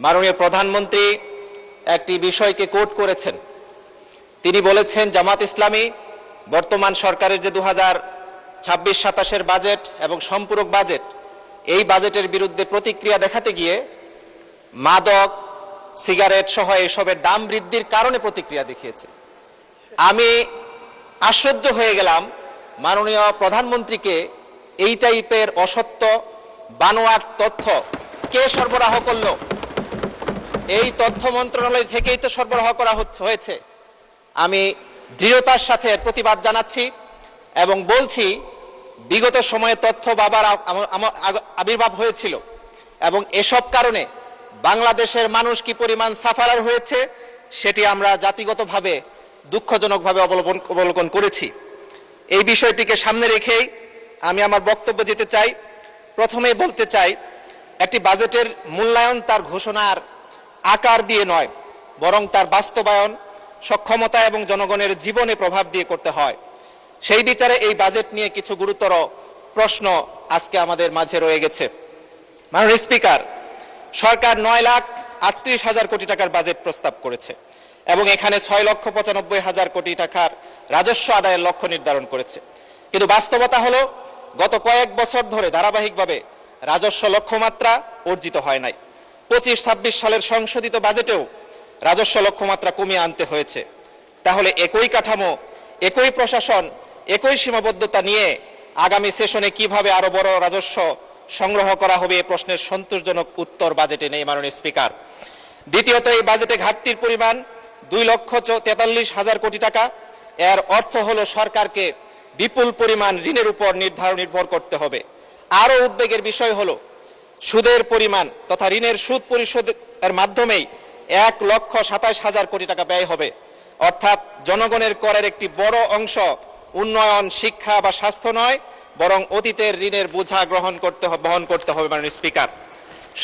মাননীয় প্রধানমন্ত্রী একটি বিষয়কে কোট করেছেন। তিনি বলেছেন জামাত ইসলামী বর্তমান সরকারের যে 2026-27 বাজেট এবং সম্পূরক বাজেট, এই বাজেটের বিরুদ্ধে প্রতিক্রিয়া দেখাতে গিয়ে মাদক, সিগারেট সহ এসবের দাম বৃদ্ধির কারণে প্রতিক্রিয়া দেখিয়েছে। আমি আশ্চর্য হয়ে গেলাম মাননীয় প্রধানমন্ত্রীকে এই টাইপের অসত্য বানোয়াট তথ্য কে সরবরাহ করলো? এই তথ্য মন্ত্রণালয় থেকেই তো সরবরাহ করা হয়েছে। আমি দৃঢ়তার সাথে প্রতিবাদ জানাচ্ছি এবং বলছি, বিগত সময়ে তথ্য বাবার আবির্ভাব হয়েছিল এবং এসব কারণে বাংলাদেশের মানুষ কি পরিমাণ সাফারার হয়েছে সেটি আমরা জাতিগতভাবে দুঃখজনকভাবে অবলোকন করেছি। এই বিষয়টিকে সামনে রেখেই আমি আমার বক্তব্য দিতে চাই। প্রথমেই বলতে চাই, একটি বাজেটের মূল্যায়ন তার ঘোষণার আকার দিয়ে নয়, বরং তার বাস্তবায়ন, সক্ষমতা এবং জনগণের জীবনে প্রভাব দিয়ে করতে হয়। সেই বিচারে এই বাজেট নিয়ে কিছু গুরুতর প্রশ্ন আজকে আমাদের মাঝে রয়ে গেছে। মাননীয় স্পিকার, সরকার 9,38,000 কোটি টাকার বাজেট প্রস্তাব করেছে এবং এখানে 6,95,000 কোটি টাকার রাজস্ব আদায়ের লক্ষ্য নির্ধারণ করেছে। কিন্তু বাস্তবতা হলো গত কয়েক বছর ধরে ধারাবাহিকভাবে রাজস্ব লক্ষ্যমাত্রা অর্জিত হয় নাই। 25-26 সালের সংশোধিত বাজেটেও রাজস্ব লক্ষ্যমাত্রা কমিয়ে আনতে হয়েছে। তাহলে একই কাঠামো, একই প্রশাসন, একই সীমাবদ্ধতা নিয়ে আগামী সেশনে কিভাবে আরো বড় রাজস্ব সংগ্রহ করা হবে, এই প্রশ্নের সন্তোষজনক উত্তর বাজেটে নেই মাননীয় স্পিকার। দ্বিতীয়ত, এই বাজেটে ঘাটতির পরিমাণ 2,43,000 কোটি টাকা। এর অর্থ হলো সরকারকে বিপুল পরিমাণ ঋণের উপর নির্ভর করতে হবে। আরো উদ্বেগের বিষয় হলো সুদের পরিমাণ তথা ঋণের সুদ পরিশোধের মাধ্যমেই 1,27,000 কোটি টাকা ব্যয় হবে। অর্থাৎ জনগণের করের একটি বড় অংশ উন্নয়ন, শিক্ষা বা স্বাস্থ্য নয়, বরং অতীতের ঋণের বোঝা বহন করতে হবে। মাননীয় স্পিকার,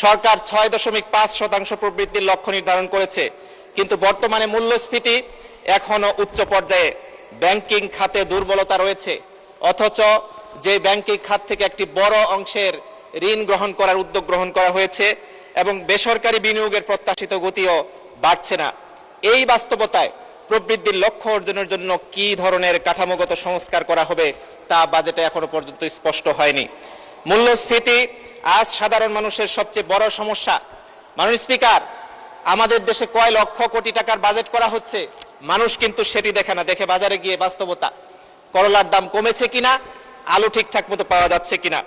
সরকার 6.5% প্রবৃদ্ধির লক্ষ্য নির্ধারণ করেছে, কিন্তু বর্তমানে মূল্যস্ফীতি এখনো উচ্চ পর্যায়ে। ব্যাংকিং খাতে দুর্বলতা রয়েছে, অথচ যে ব্যাংকিং খাত থেকে একটি বড় অংশের ঋণ উদ্যোগ গ্রহণ করা হয়েছে এবং বেসরকারি বিনিয়োগের প্রত্যাশিত গতিও বাড়ছে না। এই বাস্তবতায় প্রবৃদ্ধির লক্ষ্য অর্জনের জন্য কি ধরনের কাঠামোগত সংস্কার করা হবে তা বাজেটে এখনো পর্যন্ত স্পষ্ট হয়নি। মূল্যস্ফীতি আজ সাধারণ মানুষের সবচেয়ে বড় সমস্যা। মাননীয় স্পিকার, আমাদের দেশে কয় লক্ষ কোটি টাকার বাজেট করা হচ্ছে, মানুষ কিন্তু সেটি দেখে না, দেখে বাজারে গিয়ে বাস্তবতা। করলার দাম কমেছে কিনা, আলু ঠিকঠাক মতো পাওয়া যাচ্ছে কিনা,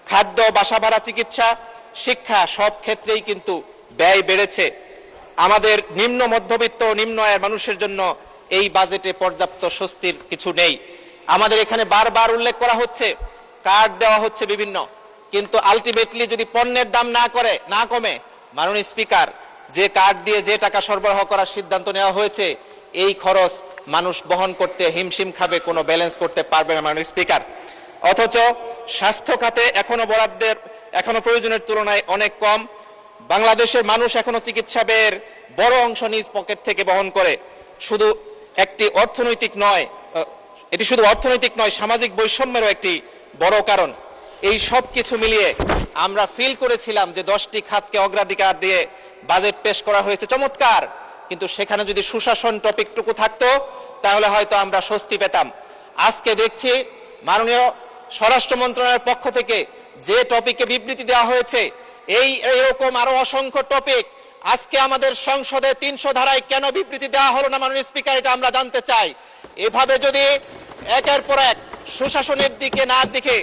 খাদ্য, বাসা ভাড়া, চিকিৎসা, শিক্ষা সব ক্ষেত্রেই কিন্তু ব্যয় বেড়েছে। আমাদের নিম্ন মধ্যবিত্ত, নিম্ন আয়ের মানুষের জন্য এই বাজেটে পর্যাপ্ত স্বস্তির কিছু নেই। আমাদের এখানে বারবার উল্লেখ করা হচ্ছে কার্ড দেওয়া হচ্ছে বিভিন্ন, কিন্তু আলটিমেটলি যদি পণ্যের দাম না কমে, মাননীয় স্পিকার, যে কার্ড দিয়ে যে টাকা সরবরাহ করার সিদ্ধান্ত নেওয়া হয়েছে, এই খরচ মানুষ বহন করতে হিমশিম খাবে, কোনো ব্যালেন্স করতে পারবে না মাননীয় স্পিকার। অথচ স্বাস্থ্য খাতে এখনো প্রয়োজনের তুলনায় অনেক কম। বাংলাদেশের মানুষ এখনো চিকিৎসা ব্যয়ের বড় অংশ নিজ পকেট থেকে বহন করে। এটি শুধু অর্থনৈতিক নয়, সামাজিক বৈষম্যেরও একটি বড় কারণ। এই সব কিছু মিলিয়ে আমরা ফিল করেছিলাম যে 10টি খাতকে অগ্রাধিকার দিয়ে বাজেট পেশ করা হয়েছে, চমৎকার, কিন্তু সেখানে যদি সুশাসন টপিকটুকু থাকতো তাহলে হয়তো আমরা স্বস্তি পেতাম। আজকে দেখছি মাননীয় স্বরাষ্ট্র মন্ত্রণালয়ের পক্ষ থেকে যে টপিকে বিবৃতি দেওয়া হয়েছে, এরকম আরো অসংখ্য টপিক আজকে আমাদের সংসদে 300 ধারায় কেন বিবৃতি দেওয়া হলো না মাননীয় স্পিকার, এটা আমরা জানতে চাই। এভাবে যদি একের পর এক সুশাসনের দিকে না দেখে,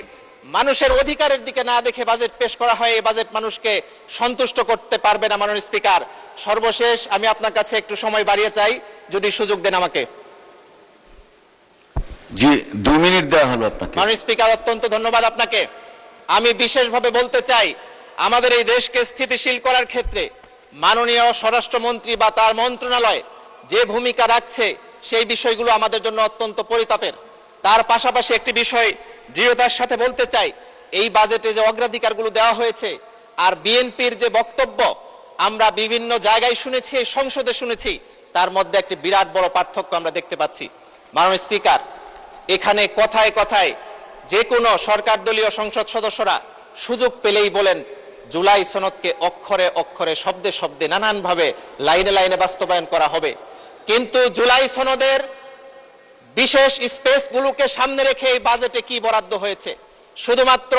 মানুষের অধিকারের দিকে না দেখে বাজেট পেশ করা হয়, এই বাজেট মানুষকে সন্তুষ্ট করতে পারবে না মাননীয় স্পিকার। সর্বশেষ আমি আপনার কাছে একটু সময় বাড়িয়ে চাই, যদি সুযোগ দেন আমাকে। জি, 2 মিনিট দেওয়া হলো আপনাকে। মাননীয় স্পিকার, অত্যন্ত ধন্যবাদ আপনাকে। আমি বিশেষভাবে বলতে চাই, আমাদের এই দেশকে স্থিতিশীল করার ক্ষেত্রে মাননীয় স্বরাষ্ট্রমন্ত্রী বা তার মন্ত্রণালয় যে ভূমিকা রাখছে, সেই বিষয়গুলো আমাদের জন্য অত্যন্ত পরিতাপের। তার পাশাপাশি একটি বিষয় দৃঢ়তার সাথে বলতে চাই, এই বাজেটে যে অগ্রাধিকারগুলো দেওয়া হয়েছে আর বিএনপির যে বক্তব্য আমরা বিভিন্ন জায়গায় শুনেছি, সংসদে শুনেছি, তার মধ্যে একটি বিরাট বড় পার্থক্য আমরা দেখতে পাচ্ছি। মাননীয় স্পিকার, এখানে কথায় কথায় যে কোনো সরকার দলীয় সংসদ সদস্যরা সুযোগ পেলেই বলেন জুলাই সনদকে অক্ষরে অক্ষরে শব্দে শব্দে নানানভাবে লাইনে লাইনে বাস্তবায়ন করা হবে। কিন্তু জুলাই সনদের বিশেষ স্পেসগুলোকে সামনে রেখে এই বাজেটে কি বরাদ্দ হয়েছে? শুধুমাত্র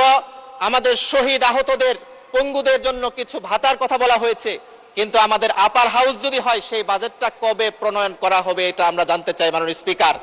আমাদের শহীদ আহতদের, পঙ্গুদের জন্য কিছু ভাতার কথা বলা হয়েছে, কিন্তু আমাদের আপার হাউস যদি হয় সেই বাজেটটা কবে প্রণয়ন করা হবে এটা আমরা জানতে চাই মাননীয় স্পিকার।